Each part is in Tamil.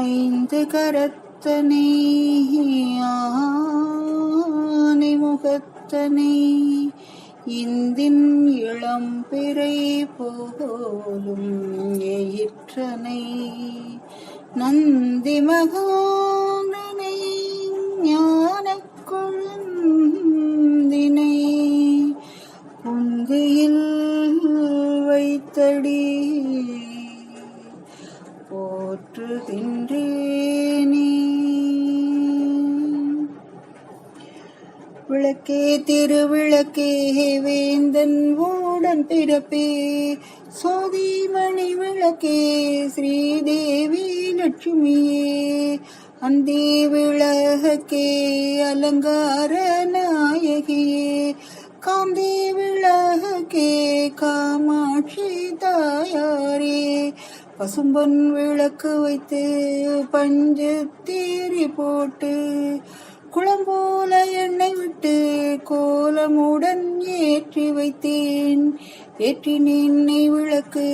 ஐந்து கரத்தனை ஆனை முகத்தனை இந்தின் இளம்பிறை போலும் எயிற்றனை நந்தி மகானனை ஞானக் கொழுந்தினை புந்தியில் வைத்தடி போற்றுகின்றேனே. விளக்கே திருவிளக்கே வேந்தன் ஓடன் பிறப்பே சோதிமணி விளக்கே ஸ்ரீதேவி லட்சுமியே அந்தி விளக்கே அலங்கார நாயகியே காந்தி விளக்கே காமாட்சி தாயாரே பசும்பொன் விளக்கு வைத்து பஞ்சு தீரி போட்டு குளம்போல எண்ணெய் விட்டு கோலமுடன் ஏற்றி வைத்தேன். ஏற்றினேன் விளக்கு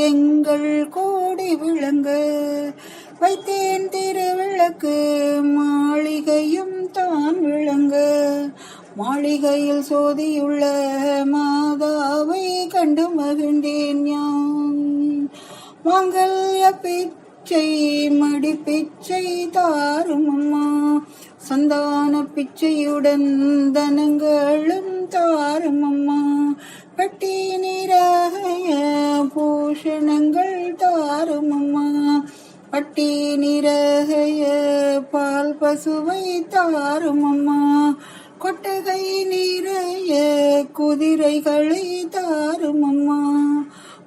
எங்கள் கோடி விளங்க வைத்தேன் திருவிளக்கு மாளிகையும் தான் விளங்க. மாளிகையில் சோதியுள்ள மாதாவை கண்டு மகிழ்ந்தேன் யான். மாங்கல்ய பிச்சை மடி பிச்சை தாரும் அம்மா சந்தான பிச்சையுடன் தனங்களும் தாரும் அம்மா. பட்டி நிறைய பூஷணங்கள் தாரும் அம்மா பட்டி நிறைய பால் பசுவை தாரும் அம்மா. கொட்டகை நிறைய குதிரைகளை தாரும் அம்மா.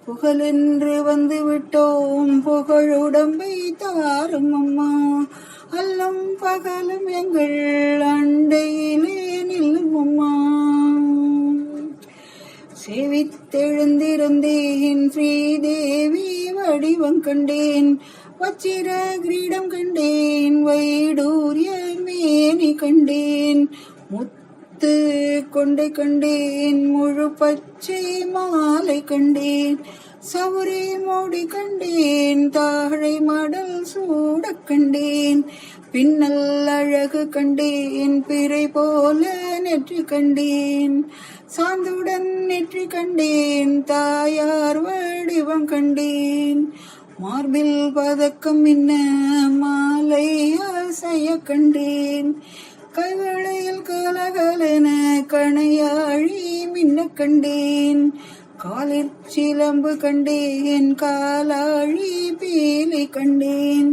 புகழென்று வந்து விட்டோம் புகழுடம்பை தாரும் அம்மா. அல்லும் பகலும் எங்கள் அண்டையிலே நில்லும் அம்மா. சேவித்தெழுந்திருந்தேன் ஸ்ரீதேவி வடிவம் கண்டேன் வச்சிர கிரீடம் கண்டேன் வைடூரிய மேனி கண்டேன் முத்து கொண்டை கண்டேன் முழு பச்சை மாலை கண்டேன் சவுரி மூடி கண்டேன் தாழை மடல் சூட கண்டேன் பின்னல் அழகு கண்டேன் பிறை போல நெற்றி கண்டேன் சாந்துடன் நெற்றி கண்டேன் தாயார் வடிவம் கண்டேன் மார்பில் பதக்கம் இன்ன மாலை அசைய கண்டேன் கைவளையில் கலகலென கணையாழி மின்ன கண்டேன் காலிற் சிலம்பு கண்டேன் காலாழி பீலி கண்டேன்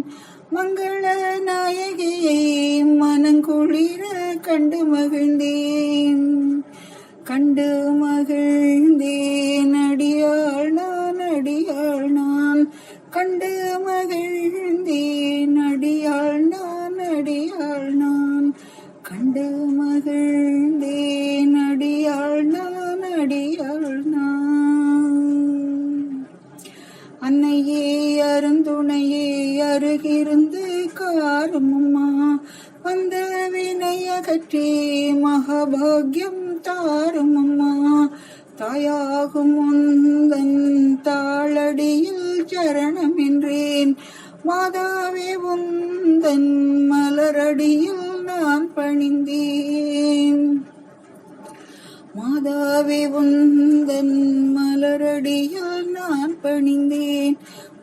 மங்கள நாயகியை மனங்குளிர கண்டு மகிழ்ந்தேன் கண்டு மகிழ்ந்தேன் அடியாள் நான் கண்டு மகிழ்ந்தேன் அடியாள் நான் கண்டு மகிழ்ந்தேன் அடியாள் நான். அன்னையே அருந்துணையே அருகிருந்து காரும் அம்மா வந்த வினைய கற்றே மகாபாகியம் தாரும் அம்மா. தாயாகும் உந்தன் தாளடியில் சரணம் என்றேன் மாதாவே உந்தன் மலரடியில் நான் பணிந்தேன். மாதாவே உந்தன் மலரடியில் நான் பணிந்தேன்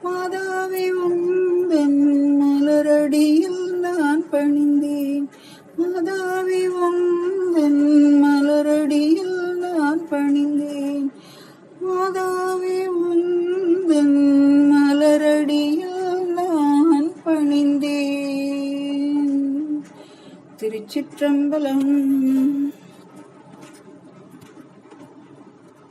மாதாவே உந்தன் மலரடியில் நான் பணிந்தேன் மாதாவே உந்தன் மலரடியில் நான் பணிந்தேன் மாதாவே உந்தன் மலரடியில் நான் பணிந்தேன். திருச்சிற்றம்பலம்.